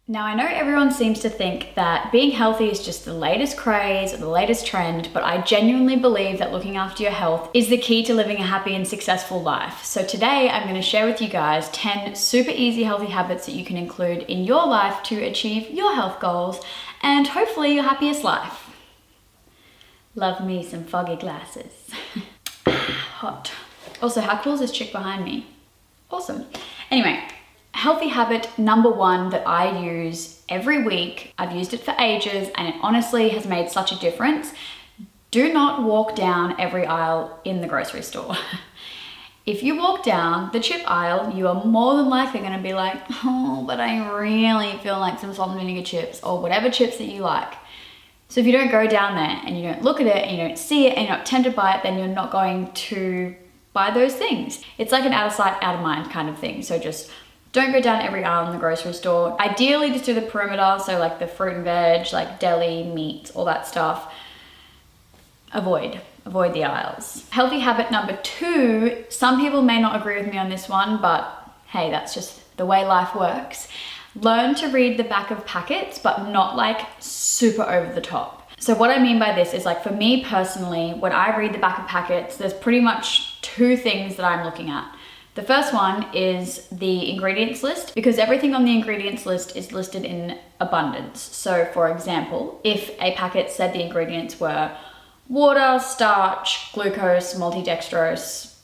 Now, I know everyone seems to think that being healthy is just the latest craze or the latest trend, but I genuinely believe that looking after your health is the key to living a happy and successful life. So today I'm going to share with you guys 10 super easy healthy habits that you can include in your life to achieve your health goals and hopefully your happiest life. Love me some foggy glasses. Hot. Also, how cool is this chick behind me? Awesome. Anyway. Healthy habit number one that I use every week, I've used it for ages and it honestly has made such a difference. Do not walk down every aisle in the grocery store. If you walk down the chip aisle, you are more than likely going to be like, oh, but I really feel like some salt and vinegar chips or whatever chips that you like. So if you don't go down there and you don't look at it and you don't see it and you're not tempted by it, then you're not going to buy those things. It's like an out of sight, out of mind kind of thing. So just don't go down every aisle in the grocery store. Ideally, just do the perimeter, so like the fruit and veg, like deli, meats, all that stuff. Avoid the aisles. Healthy habit number two, some people may not agree with me on this one, but hey, that's just the way life works. Learn to read the back of packets, but not like super over the top. So what I mean by this is, like, for me personally, when I read the back of packets, there's pretty much two things that I'm looking at. The first one is the ingredients list, because everything on the ingredients list is listed in abundance. So for example, if a packet said the ingredients were water, starch, glucose, multidextrose,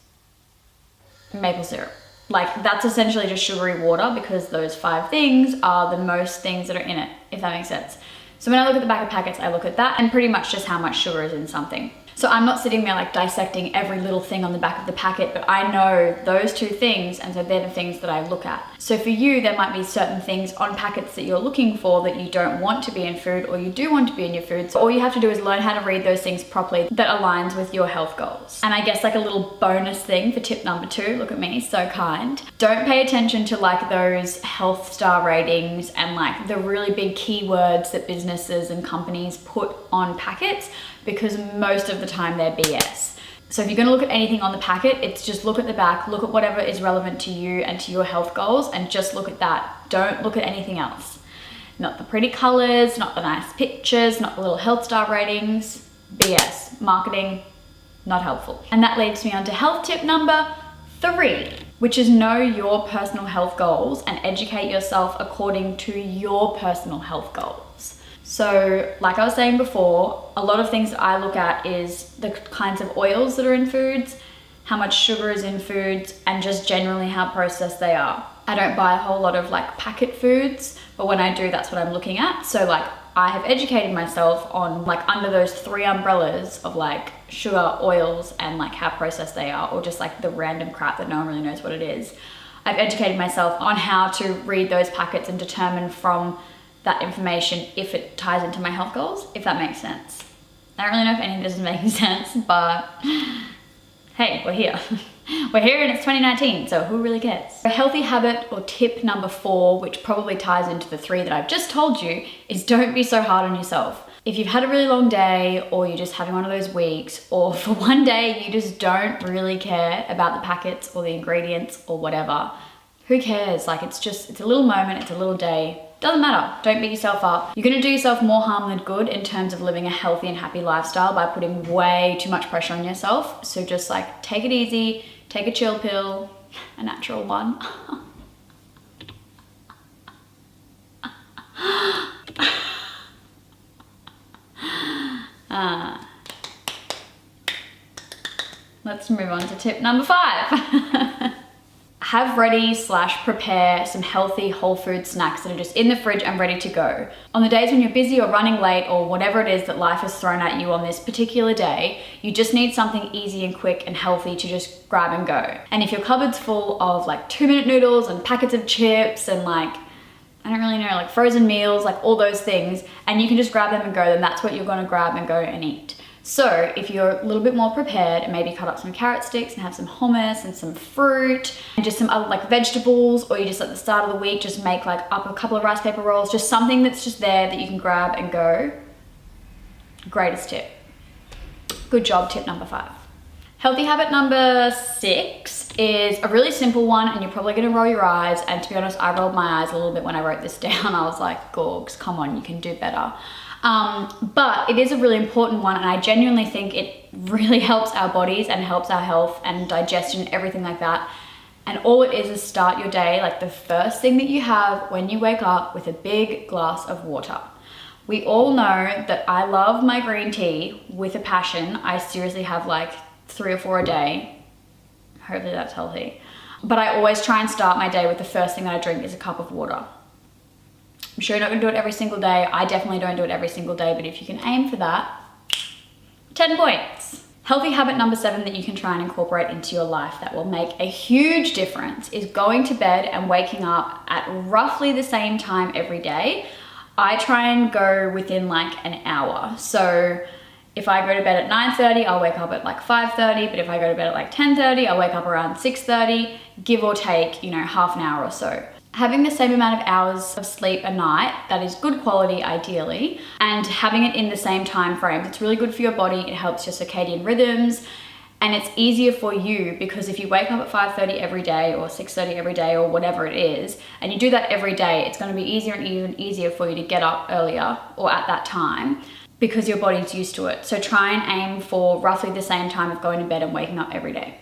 maple syrup, like that's essentially just sugary water, because those 5 things are the most things that are in it, if that makes sense. So when I look at the back of packets, I look at that and pretty much just how much sugar is in something. So I'm not sitting there like dissecting every little thing on the back of the packet, but I know those 2 things, and so they're the things that I look at. So for you, there might be certain things on packets that you're looking for that you don't want to be in food, or you do want to be in your food. So all you have to do is learn how to read those things properly that aligns with your health goals. And I guess like a little bonus thing for tip number 2, look at me, so kind. Don't pay attention to like those health star ratings and like the really big keywords that businesses and companies put on packets, because most of the time they're BS. So if you're gonna look at anything on the packet, it's just look at the back, look at whatever is relevant to you and to your health goals, and just look at that. Don't look at anything else. Not the pretty colors, not the nice pictures, not the little health star ratings. BS. Marketing, not helpful. And that leads me on to health tip number 3, which is know your personal health goals and educate yourself according to your personal health goals. So like I was saying before, a lot of things that I look at is the kinds of oils that are in foods, how much sugar is in foods, and just generally how processed they are. I don't buy a whole lot of like packet foods, but when I do, that's what I'm looking at. So like I have educated myself on like under those 3 umbrellas of like sugar, oils, and like how processed they are, or just like the random crap that no one really knows what it is. I've educated myself on how to read those packets and determine from that information if it ties into my health goals, if that makes sense. I don't really know if any of this is making sense, but hey, we're here. We're here and it's 2019, so who really cares? A healthy habit or tip number 4, which probably ties into the 3 that I've just told you, is don't be so hard on yourself. If you've had a really long day, or you're just having one of those weeks, or for one day you just don't really care about the packets or the ingredients or whatever, who cares? Like it's a little moment, it's a little day. Doesn't matter. Don't beat yourself up. You're gonna do yourself more harm than good in terms of living a healthy and happy lifestyle by putting way too much pressure on yourself. So just like take it easy, take a chill pill, a natural one. Let's move on to tip number 5. Have ready / prepare some healthy whole food snacks that are just in the fridge and ready to go. On the days when you're busy or running late or whatever it is that life has thrown at you on this particular day, you just need something easy and quick and healthy to just grab and go. And if your cupboard's full of like 2-minute noodles and packets of chips and like, I don't really know, like frozen meals, like all those things, and you can just grab them and go, then that's what you're gonna grab and go and eat. So if you're a little bit more prepared, and maybe cut up some carrot sticks and have some hummus and some fruit and just some other like vegetables, or you just at the start of the week just make like up a couple of rice paper rolls, just something that's just there that you can grab and go. Greatest tip. Good job, tip number 5. Healthy habit number 6 is a really simple one, and you're probably gonna roll your eyes. And to be honest, I rolled my eyes a little bit when I wrote this down. I was like, Gorgs, come on, you can do better. But it is a really important one, and I genuinely think it really helps our bodies and helps our health and digestion, everything like that. And all it is start your day, like the first thing that you have when you wake up, with a big glass of water. We all know that I love my green tea with a passion. I seriously have like 3 or 4 a day. Hopefully that's healthy. But I always try and start my day with the first thing that I drink is a cup of water. I'm sure you're not gonna do it every single day. I definitely don't do it every single day, but if you can aim for that, 10 points. Healthy habit number 7 that you can try and incorporate into your life that will make a huge difference is going to bed and waking up at roughly the same time every day. I try and go within like an hour. So if I go to bed at 9:30, I'll wake up at like 5:30, but if I go to bed at like 10:30, I'll wake up around 6:30, give or take, you know, half an hour or so. Having the same amount of hours of sleep a night, that is good quality ideally, and having it in the same time frame, it's really good for your body. It helps your circadian rhythms, and it's easier for you because if you wake up at 5:30 every day or 6:30 every day or whatever it is, and you do that every day, it's going to be easier and even easier for you to get up earlier or at that time because your body's used to it. So try and aim for roughly the same time of going to bed and waking up every day.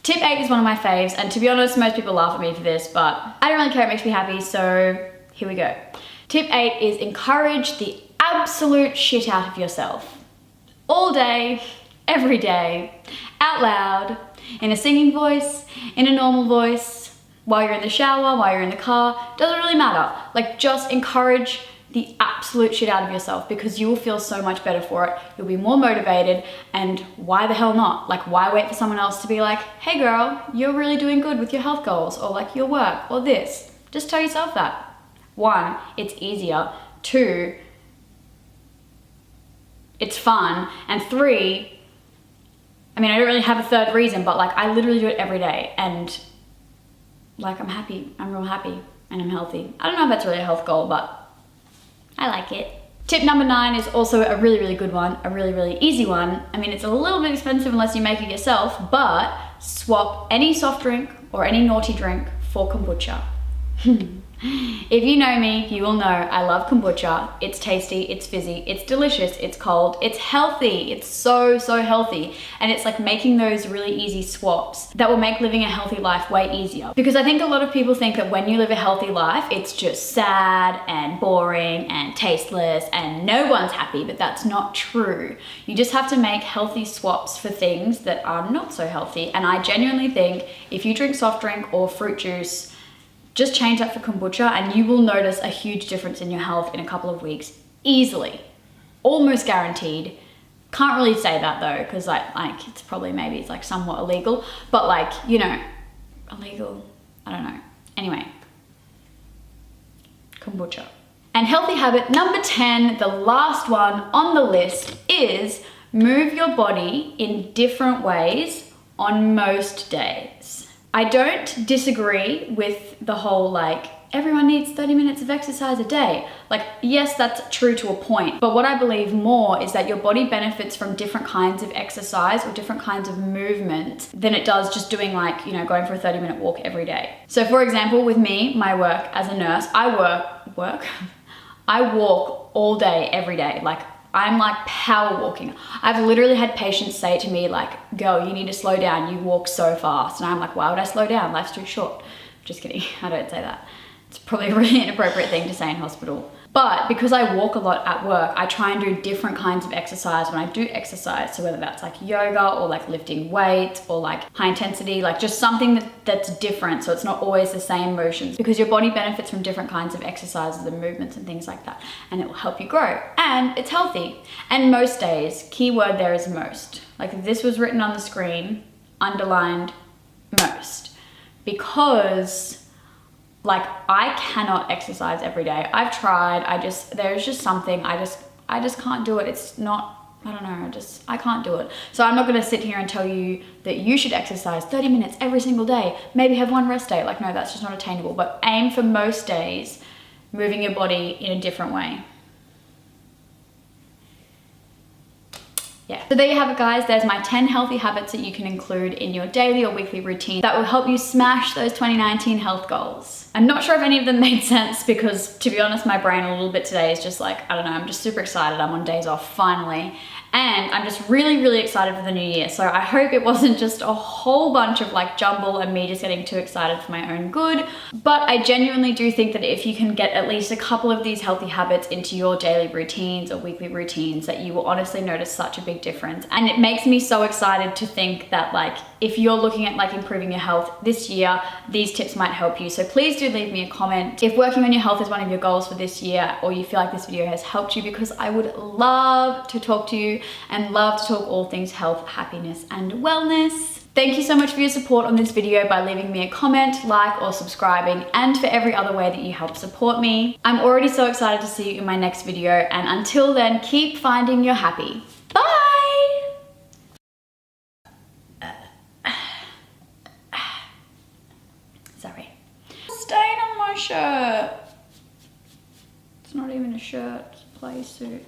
Tip 8 is one of my faves, and to be honest, most people laugh at me for this, but I don't really care, it makes me happy, so here we go. Tip 8 is encourage the absolute shit out of yourself. All day, every day, out loud, in a singing voice, in a normal voice, while you're in the shower, while you're in the car, doesn't really matter. Like, just encourage the absolute shit out of yourself because you will feel so much better for it. You'll be more motivated, and why the hell not? Like, why wait for someone else to be like, hey girl, you're really doing good with your health goals, or like your work, or this. Just tell yourself that. 1, it's easier. 2, it's fun. And 3, I mean, I don't really have a third reason, but like I literally do it every day, and like I'm happy, I'm real happy, and I'm healthy. I don't know if that's really a health goal, but I like it. Tip number 9 is also a really, really good one, a really, really easy one. I mean, it's a little bit expensive unless you make it yourself, but swap any soft drink or any naughty drink for kombucha. If you know me, you will know I love kombucha. It's tasty, it's fizzy, it's delicious, it's cold, it's healthy. It's so, so healthy. And it's like making those really easy swaps that will make living a healthy life way easier. Because I think a lot of people think that when you live a healthy life, it's just sad and boring and tasteless and no one's happy, but that's not true. You just have to make healthy swaps for things that are not so healthy. And I genuinely think if you drink soft drink or fruit juice, just change that for kombucha and you will notice a huge difference in your health in a couple of weeks, easily, almost guaranteed. Can't really say that though, because like it's probably maybe it's like somewhat illegal, but like, you know, illegal, I don't know. Anyway, kombucha. And healthy habit number 10, the last one on the list, is move your body in different ways on most days. I don't disagree with the whole like everyone needs 30 minutes of exercise a day. Like, yes, that's true to a point, but what I believe more is that your body benefits from different kinds of exercise or different kinds of movement than it does just doing like, you know, going for a 30-minute walk every day. So for example, with me, my work as a nurse, I walk all day, every day. Like, I'm like power walking. I've literally had patients say to me like, girl, you need to slow down. You walk so fast. And I'm like, why would I slow down? Life's too short. Just kidding. I don't say that. It's probably a really inappropriate thing to say in hospital. But because I walk a lot at work, I try and do different kinds of exercise when I do exercise. So whether that's like yoga or like lifting weights or like high intensity, like just something that's different. So it's not always the same motions, because your body benefits from different kinds of exercises and movements and things like that. And it will help you grow, and it's healthy. And most days, keyword there is most. Like if this was written on the screen, underlined most, because like I cannot exercise every day. I've tried, there's just something, I just can't do it. It's not, I don't know, I can't do it. So I'm not gonna sit here and tell you that you should exercise 30 minutes every single day, maybe have one rest day. Like, no, that's just not attainable, but aim for most days, moving your body in a different way. yeah. So there you have it, guys. There's my 10 healthy habits that you can include in your daily or weekly routine that will help you smash those 2019 health goals. I'm not sure if any of them made sense because, to be honest, my brain a little bit today is just like, I don't know, I'm just super excited. I'm on days off finally. And I'm just really, really excited for the new year. So I hope it wasn't just a whole bunch of like jumble and me just getting too excited for my own good. But I genuinely do think that if you can get at least a couple of these healthy habits into your daily routines or weekly routines, that you will honestly notice such a big difference. And it makes me so excited to think that like, if you're looking at like improving your health this year, these tips might help you. So please do leave me a comment if working on your health is one of your goals for this year, or you feel like this video has helped you, because I would love to talk to you and love to talk all things health, happiness, and wellness. Thank you so much for your support on this video by leaving me a comment, like, or subscribing, and for every other way that you help support me. I'm already so excited to see you in my next video, and until then, keep finding your happy. Bye! Sorry. Stain on my shirt. It's not even a shirt, it's a play suit.